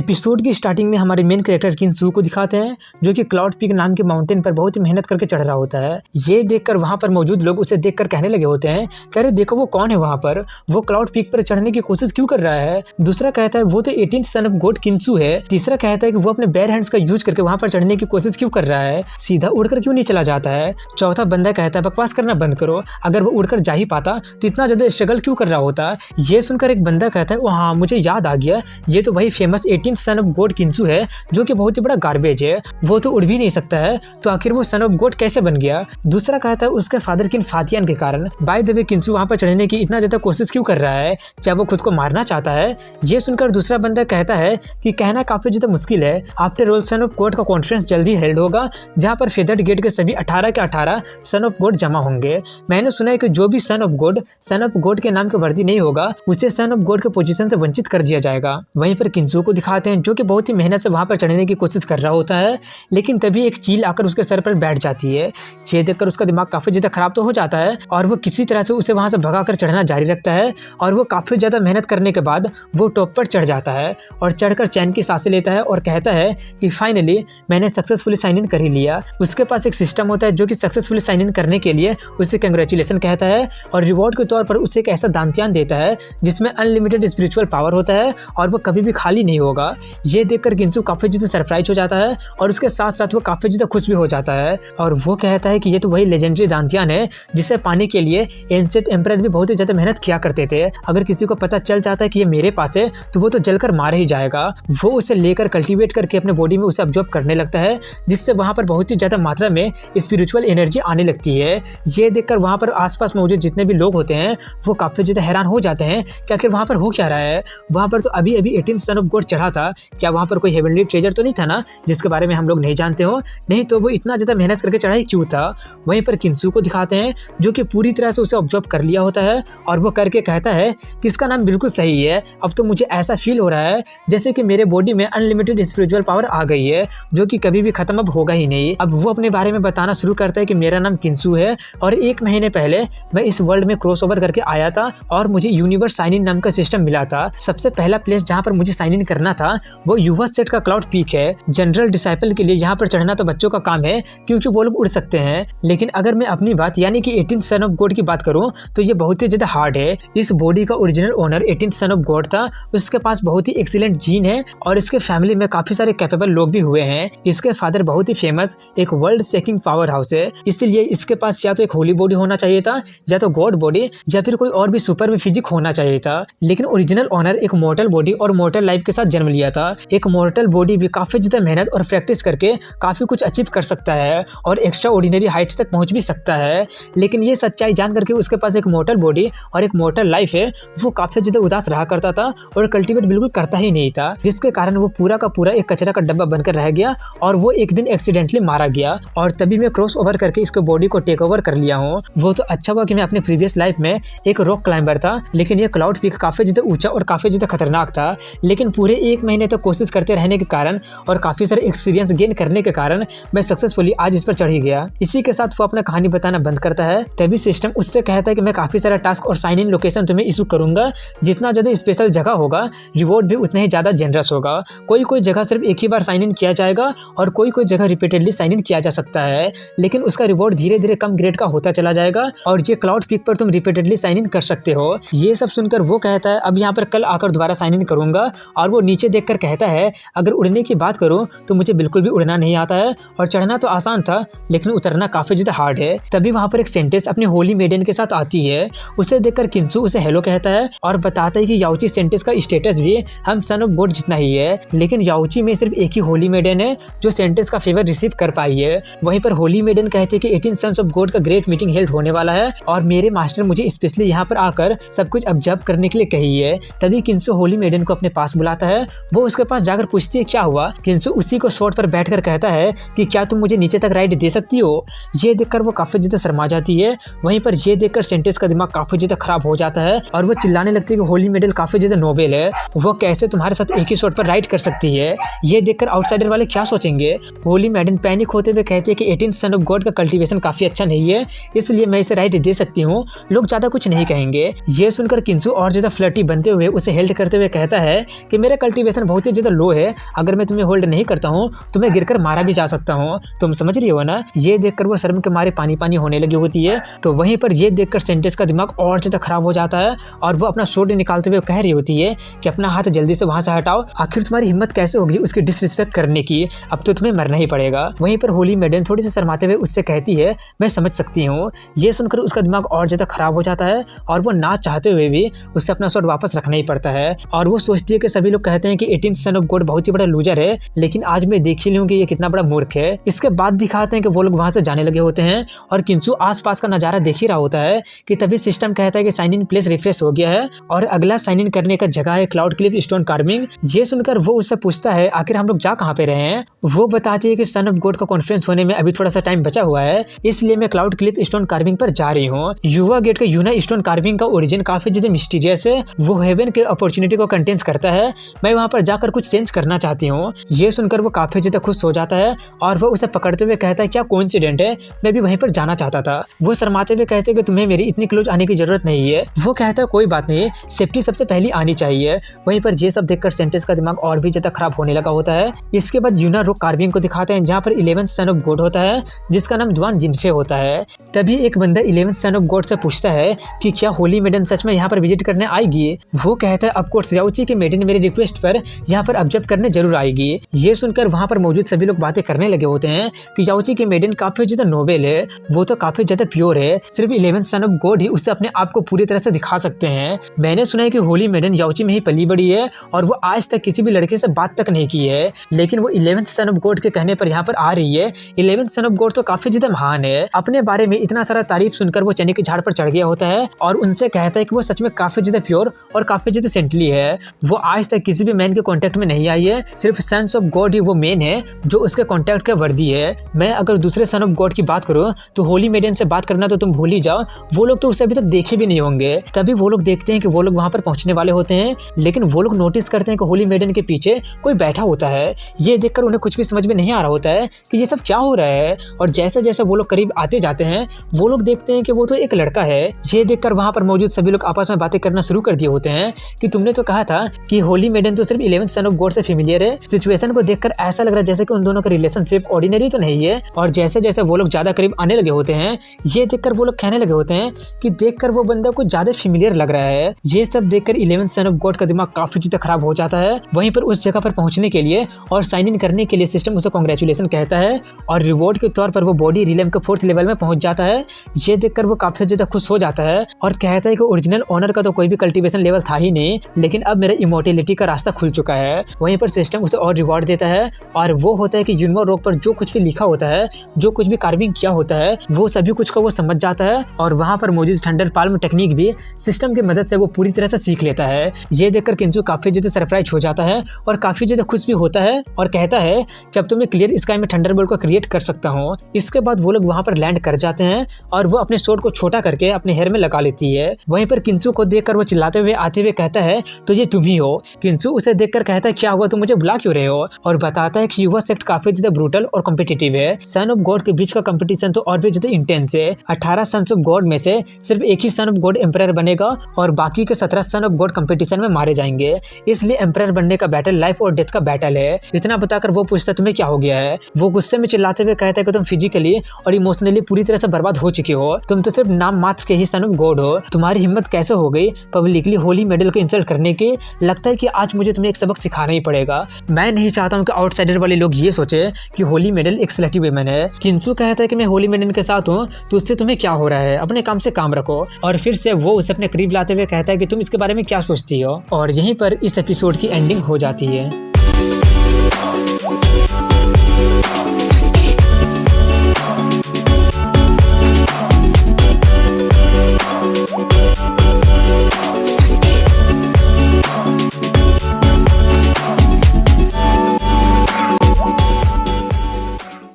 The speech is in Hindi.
एपिसोड की स्टार्टिंग में हमारे मेन कैरेक्टर किनसू को दिखाते हैं, जो कि क्लाउड पीक नाम के माउंटेन पर बहुत ही मेहनत करके चढ़ रहा होता है। ये देखकर वहां पर मौजूद लोग उसे देखकर कहने लगे होते हैं, कह रहे देखो वो कौन है वहां पर, वो क्लाउड पीक पर चढ़ने की कोशिश क्यों कर रहा है। दूसरा कहता है वो तो 18th सन ऑफ गॉड किनसू है। तीसरा कहता है कि वो अपने बेयर हैंड्स का यूज करके वहां पर चढ़ने की कोशिश क्यों कर रहा है, सीधा उड़कर क्यों नहीं चला जाता है। चौथा बंदा कहता है बकवास करना बंद करो, अगर वो उड़कर जा ही पाता तो इतना ज्यादा स्ट्रगल क्यों कर रहा होता। ये सुनकर एक बंदा कहता है हाँ मुझे याद आ गया, ये तो वही famous 18th son of God किनसू है, जो कि बहुत ही बड़ा गार्बेज है, वो तो उड़ भी नहीं सकता है, तो आखिर वो सन ऑफ गॉड कैसे बन गया। दूसरा कहता है उसके फादर किन फातियान के कारण। बाय द वे किनसू वहां पर चढ़ने की इतना ज्यादा कोशिश क्यों कर रहा है, क्या वो खुद को मारना चाहता है। ये सुनकर दूसरा बंदा कहता है कि कहना काफी ज्यादा मुश्किल है, after all sun of God का कॉन्फ्रेंस जल्दी हेल्ड होगा, जहाँ पर फेदर्ड गेट के सभी 18 के 18 सन ऑफ गॉड जमा होंगे। मैंने सुना है कि जो भी सन ऑफ गॉड के नाम के वर्दी नहीं होगा, उसे सन ऑफ गॉड के पोजीशन से वंचित कर दिया जाएगा। वहीं पर किनसू को दिखाते हैं जो कि बहुत ही मेहनत से वहां पर चढ़ने की कोशिश कर रहा होता है, लेकिन तभी एक चील आकर उसके सर पर बैठ जाती है। ये देखकर उसका दिमाग काफी ज्यादा खराब तो हो जाता है और वो किसी तरह से उसे वहां से भगाकर चढ़ना जारी रखता है और वो काफी ज्यादा मेहनत करने के बाद वो टॉप पर चढ़ जाता है और चढ़कर चैन की सांसें लेता है और कहता है कि फाइनली मैंने सक्सेसफुली साइन इन कर ही लिया। उसके पास एक सिस्टम होता है जो कि सक्सेसफुली साइन इन करने के लिए उसे कंग्रेचुलेशन कहता है और रिवॉर्ड के तौर पर उसे एक ऐसा दानत्यान देता है जिसमें अनलिमिटेड स्पिरिचुअल पावर होता है और वो कभी भी खाली नहीं होगा। ये देखकर किनसू काफी ज्यादा सरप्राइज हो जाता है और उसके साथ साथ वो काफी ज्यादा खुश भी हो जाता है और वो कहता है कि ये तो वही लेजेंडरी दानत्यान है जिसे पाने के लिए एंशिएंट एम्परर भी बहुत ही ज्यादा मेहनत किया करते थे। अगर किसी को पता चल जाता है कि ये मेरे पास है तो वो तो जलकर मार ही जाएगा। वो उसे लेकर कल्टीवेट करके अपने बॉडी में उसे अब्जॉर्ब करने लगता है, जिससे वहां पर बहुत ही ज्यादा मात्रा में स्पिरिचुअल एनर्जी आने लगती है। ये देखकर वहां पर आसपास मौजूद जितने भी लोग होते हैं वो काफी ज्यादा हैरान हो जाते हैं कि आखिर वहां पर हो क्या रहा है। वहां पर तो अभी 18th सन ऑफ गॉड चढ़ा था, क्या वहां पर कोई हेवनली ट्रेजर तो नहीं था ना जिसके बारे में हम लोग नहीं जानते हो, नहीं तो वो इतना ज्यादा मेहनत करके चढ़ाई क्यों था। वहीं पर किनसू को दिखाते हैं जो कि पूरी तरह से उसे ऑब्जर्व कर लिया होता है और वो करके कहता है कि इसका नाम बिल्कुल सही है, अब तो मुझे ऐसा फील हो रहा है जैसे कि मेरे बॉडी में अनलिमिटेड स्पिरिचुअल पावर आ गई है, जो कि कभी भी खत्म अब होगा ही नहीं। अब वो अपने बारे में बताना शुरू करता है कि मेरा नाम किनसू है और 1 महीने पहले मैं इस वर्ल्ड में क्रॉस ओवर करके आया था और मुझे यूनिवर्स साइन इन नाम का सिस्टम मिला था। सबसे पहला प्लेस जहाँ पर मुझे साइन इन करना था वो युवा सेट का क्लाउड पीक है। जनरल डिसाइपल के लिए यहाँ पर चढ़ना तो बच्चों का काम है क्योंकि वो लोग उड़ सकते हैं, लेकिन अगर मैं अपनी बात यानी कि 18th सन ऑफ गॉड की बात करूं तो ये बहुत ही ज्यादा हार्ड है। इस बॉडी का original owner 18th son of God था, उसके पास बहुत ही एक्सीलेंट जीन है और इसके फैमिली में काफी सारे कैपेबल लोग भी हुए हैं। इसके फादर बहुत ही फेमस एक वर्ल्ड सेकिंग पावर हाउस है, इसलिए इसके पास या तो एक होली बॉडी होना चाहिए था या तो गॉड बॉडी या फिर कोई और भी सुपर फिजिक होना चाहिए था। लेकिन ओरिजिनल ओनर एक मॉर्टल बॉडी और मॉर्टल लाइफ के साथ जन्म लिया था। एक मॉर्टल बॉडी भी काफी ज्यादा मेहनत और प्रैक्टिस करके काफी कुछ अचीव कर सकता है और एक्स्ट्रा ऑर्डिनरी हाइट तक पहुंच भी सकता है, लेकिन ये सच्चाई जान करके उसके पास एक मॉर्टल बॉडी और एक मॉर्टल लाइफ है, वो काफी ज्यादा उदास रहा करता था और कल्टीवेट बिल्कुल करता ही नहीं था, जिसके कारण वो पूरा का पूरा एक कचरा का डब्बा बनकर रह गया और वो एक दिन एक्सीडेंटली मारा गया। और तभी मैं क्रॉस ओवर करके इसके बॉडी को टेक ओवर कर लिया हूँ। वो तो अच्छा हुआ कि मैं अपने प्रीवियस लाइफ में एक रॉक क्लाइंबर था, लेकिन ये क्लाउड पीक काफी ज्यादा ऊंचा और काफी ज्यादा खतरनाक था, लेकिन पूरे 1 महीने तक कोशिश करते रहने के कारण और काफी सारे एक्सपीरियंस गेन करने के कारण मैं सक्सेसफुली आज इस पर चढ़ ही गया। इसी के साथ वो अपना कहानी बताना बंद करता है। तभी सिस्टम उससे कहता है कि मैं काफी सारा टास्क और साइन इन लोकेशन तुम्हें इशू करूंगा, जितना ज्यादा स्पेशल जगह होगा रिवॉर्ड भी उतना ही ज्यादा जेनरस होगा। कोई कोई जगह सिर्फ एक ही बार साइन इन किया जाएगा और कोई कोई जगह रिपीटेडली साइन इन किया जा सकता है, लेकिन उसका रिवॉर्ड धीरे धीरे कम ग्रेड का होता चला जाएगा और ये क्लाउड पीक पर तुम रिपीटेडली साइन इन कर सकते हो। ये सब सुनकर वो कहता है अब यहाँ पर कल आकर दोबारा साइन इन करूंगा और वो नीचे देखकर कहता है अगर उड़ने की बात करूं तो मुझे बिल्कुल भी उड़ना नहीं आता है और चढ़ना तो आसान था लेकिन उतरना काफी ज्यादा हार्ड है। तभी वहां पर एक सेंटेंस अपनी होली मेडन के साथ आती है, उसे देखकर किनसू उसे हेलो कहता है और बताता है कि याओची सेंटेंस का स्टेटस भी हम सन ऑफ गॉड जितना ही है, लेकिन याओची में सिर्फ एक ही होली मेडन है जो सेंटेंस का फेवर रिसीव कर पाई है। वहीं पर होली मेडन कहते हैं कि 18 सन्स ऑफ गॉड का ग्रेट मीटिंग हेल्ड होने वाला है और मेरे मास्टर मुझे स्पेशली यहाँ पर आकर सब कुछ ऑब्जर्व करने के लिए कही है। तभी किनसू होली मेडन को अपने पास बुलाता है, वो उसके पास जाकर पूछती है क्या हुआ। किनसू उसी को शॉर्ट पर बैठकर कहता है कि क्या तुम मुझे नीचे तक राइड दे सकती हो। ये देखकर वो काफी ज्यादा शर्मा जाती है। वहीं पर ये देखकर सेंटेंस का दिमाग काफी ज्यादा खराब हो जाता है और वो चिल्लाने लगती है कि होली मेडल काफी ज्यादा नोबेल है, वो कैसे तुम्हारे साथ एक ही शॉट पर राइड कर सकती है। ये देखकर आउटसाइडर वाले क्या सोचेंगे। होली मेडन पैनिक होते हुए कहती है कि 18th सन ऑफ गॉड का कल्टीवेशन काफी अच्छा नहीं है, इसलिए मैं इसे राइड दे सकती हूँ, लोग ज्यादा कुछ नहीं कहेंगे। ये सुनकर किनसू और ज्यादा फ्लर्टी बनते हुए उसे हेल्ड करते हुए कहता है कि मेरा कल्टीवेशन सिचुएशन बहुत ही ज्यादा लो है, अगर मैं तुम्हें होल्ड नहीं करता हूँ तो मैं गिरकर मारा भी जा सकता हूँ, तुम समझ रही हो ना। ये देखकर वो शर्म के मारे पानी पानी होने लगी होती है। तो वहीं पर ये देखकर सेंटेंस का दिमाग और ज्यादा खराब हो जाता है और वो अपना स्वॉर्ड निकालते हुए कह रही होती है कि अपना हाथ जल्दी से वहां से हटाओ, आखिर तुम्हारी हिम्मत कैसे होगी उसकी डिसरिस्पेक्ट करने की, अब तो तुम्हें मरना ही पड़ेगा। वहीं पर होली मेडन थोड़ी सी शर्माते हुए उससे कहती है मैं समझ सकती हूँ। ये सुनकर उसका दिमाग और ज्यादा खराब हो जाता है और वो ना चाहते हुए भी उससे अपना स्वॉर्ड वापस रखना ही पड़ता है। और वो सोचती है कि सभी लोग कहते हैं कि 18th सन ऑफ गॉड बहुत ही बड़ा लूजर है, लेकिन आज मैं देख ही लूँ कि ये कितना बड़ा मूर्ख है। इसके बाद दिखाते हैं कि वो लोग वहां से जाने लगे होते हैं और किंसु आसपास का नजारा देख ही रहा होता है कि तभी सिस्टम कहता है कि साइन इन प्लेस रिफ्रेश हो गया है और अगला साइन इन करने का जगह है क्लाउड क्लिफ स्टोन कार्विंग। ये सुनकर वो उससे पूछता है आखिर हम लोग जा कहाँ पे रहे हैं। वो बताती है कि सन ऑफ गॉड का कॉन्फ्रेंस होने में अभी थोड़ा सा टाइम बचा हुआ है, इसलिए मैं क्लाउड क्लिफ स्टोन कार्विंग पर जा रही हूँ। युवा गेट का यूना स्टोन कार्विंग का ओरिजिन काफी ज्यादा मिस्टीरियस है, वो हेवन के अपॉर्चुनिटी को कंटेन्स करता है, मैं वहाँ पर जाकर कुछ चेंज करना चाहती हूँ। ये सुनकर वो काफी ज्यादा खुश हो जाता है और वो उसे पकड़ते हुए कहता है क्या कोइंसिडेंट है, मैं भी वहीं पर जाना चाहता था। वो शर्माते हुए कहते हैं कि तुम्हें मेरी इतनी क्लोज आने की जरूरत नहीं है। वो कहता है कोई बात नहीं, सेफ्टी सबसे पहले आनी चाहिए। वहीं पर ये सब देखकर सेंटेंस का दिमाग और भी ज्यादा खराब होने लगा होता है। इसके बाद यूना रॉक कार्विंग को दिखाते हैं जहाँ पर 11th सन ऑफ गॉड होता है जिसका नाम द्वान जिनफे होता है। तभी एक बंदा 11th सन ऑफ गॉड से पूछता है कि क्या होली मेडन सच में यहाँ पर विजिट करने आएगी। वो कहता है ऑफकोर्स याओची की मेडन मेरी रिक्वेस्ट पर यहाँ पर ऑब्जर्व करने जरूर आएगी। ये सुनकर वहाँ पर मौजूद सभी लोग बातें करने लगे होते हैं कि याओची की मेडन काफी ज्यादा नोबेल है, वो तो काफी ज्यादा प्योर है, सिर्फ 11th सन ऑफ गॉड ही उससे अपने आप को पूरी तरह से दिखा सकते हैं। मैंने सुना है कि होली मेडन याओची में ही पली बड़ी है और वो आज तक किसी भी लड़के से बात तक नहीं की है, लेकिन वो 11th सन ऑफ गॉड के कहने पर यहाँ पर आ रही है। 11th सन ऑफ गॉड तो काफी ज्यादा महान है। अपने बारे में इतना सारा तारीफ सुनकर वो चने के झाड़ पर चढ़ गया होता है और उनसे कहता है कि वो सच में काफी ज्यादा प्योर और काफी ज्यादा सेंटली है। वो आज तक किसी भी मैन के कांटेक्ट में नहीं आई है, सिर्फ सन्स ऑफ गॉड ही वो मैन है जो उसके कांटेक्ट का वर्दी है। मैं अगर दूसरे सन ऑफ गॉड की बात करूँ तो होली मेडन से बात करना तो तुम भूल ही जाओ, वो लोग तो उसे अभी तक देखे भी नहीं होंगे। तभी वो लोग देखते हैं कि वो लोग वहां पर पहुंचने वाले होते हैं, लेकिन वो लोग नोटिस करते हैं कि होली मेडन के पीछे कोई बैठा होता है। ये देखकर उन्हें कुछ भी समझ में नहीं आ रहा होता है कि ये सब क्या हो रहा है। और जैसे जैसे वो लोग करीब आते जाते हैं वो लोग देखते हैं कि वो तो एक लड़का है। ये देखकर वहां पर मौजूद सभी लोग आपस में बातें करना शुरू कर दिए होते हैं कि तुमने तो कहा था कि होली मेडन तो सिर्फ 11th सन ऑफ गॉड से फेमिलियर है। सिचुएशन को देखकर ऐसा लग रहा है जैसे कि उन दोनों का रिलेशनशिप ऑर्डिनरी तो नहीं है। और जैसे जैसे वो लोग ज्यादा करीब आने लगे होते हैं ये देखकर वो लोग कहने लगे होते हैं कि देखकर वो बंदा कुछ ज्यादा फेमिलियर लग रहा है। ये सब देखकर 11th सन ऑफ गॉड का दिमाग काफी ज्यादा खराब हो जाता है। वहीं पर उस जगह पर पहुंचने के लिए और साइन इन करने के लिए सिस्टम उसे कांग्रेचुलेशन कहता है और रिवॉर्ड के तौर पर वो बॉडी रिलेम के 4th लेवल में पहुंच जाता है। ये देखकर वो काफी ज्यादा खुश हो जाता है और कहता है कि ओरिजिनल ओनर का तो कोई भी कल्टीवेशन लेवल था ही नहीं, लेकिन अब मेरा इमोर्टेलिटी का रास्ता खुल चुका है। वहीं पर सिस्टम उसे और रिवॉर्ड देता है और वो होता है कि यूनमो रॉक पर जो कुछ भी लिखा होता है, जो कुछ भी कार्विंग किया होता है, वो सभी कुछ का वो समझ जाता है और वहां पर मौजूद थंडर पाल्म टेक्निक भी सिस्टम की मदद से वो पूरी तरह से सीख लेता है। ये देखकर किंसु काफी ज्यादा सरप्राइज हो जाता है और काफी ज्यादा खुश भी होता है और कहता है जब तो मैं क्लियर स्काई में थंडरबोल्ट को क्रिएट कर सकता हूँ। इसके बाद वो लोग वहां पर लैंड कर जाते हैं और वो अपने स्वॉर्ड को छोटा करके अपने हेयर में लगा लेती है। वहीं पर किंसु को देखकर वो चिल्लाते हुए आते हुए कहता है तो ये तुम ही हो। किंसु उसे देखकर कहता है क्या हुआ, तुम मुझे बुला क्यों रहे हो, और बताता है कि युवा सेक्ट काफी ज्यादा ब्रूटल और कॉम्पिटिटिव है। सन ऑफ गॉड के बीच का कंपटीशन तो और भी ज्यादा इंटेंस है। 18 सन्स ऑफ गॉड में से सिर्फ एक ही सन ऑफ गॉड एम्परर बनेगा और बाकी के 17 सन ऑफ गॉड कंपटीशन में मारे जाएंगे। इसलिए एम्परर बनने का बैटल लाइफ और डेथ का बैटल है। इतना बताकर वो पूछता तुम्हें क्या हो गया है। वो गुस्से में चिल्लाते हुए कहता है कि तुम फिजिकली और इमोशनली पूरी तरह से बर्बाद हो चुके हो, तुम तो सिर्फ नाम मात्र के ही सन ऑफ गॉड हो। तुम्हारी हिम्मत कैसे हो गई पब्लिकली होली मेडल को इंसल्ट करने की। लगता है कि आज मुझे तुम्हें एक सबक सिखाना ही पड़ेगा। मैं नहीं चाहता हूँ कि आउटसाइडर वाले लोग ये सोचे कि होली मेडल एक सेलेक्टिव वुमेन है। किंसु कहता है कि मैं होली मेडल के साथ हूँ, तो उससे तुम्हें क्या हो रहा है, अपने काम से काम रखो। और फिर से वो उसे अपने करीब लाते हुए कहता है कि तुम इसके बारे में क्या सोचती हो। और यहीं पर इस एपिसोड की एंडिंग हो जाती है।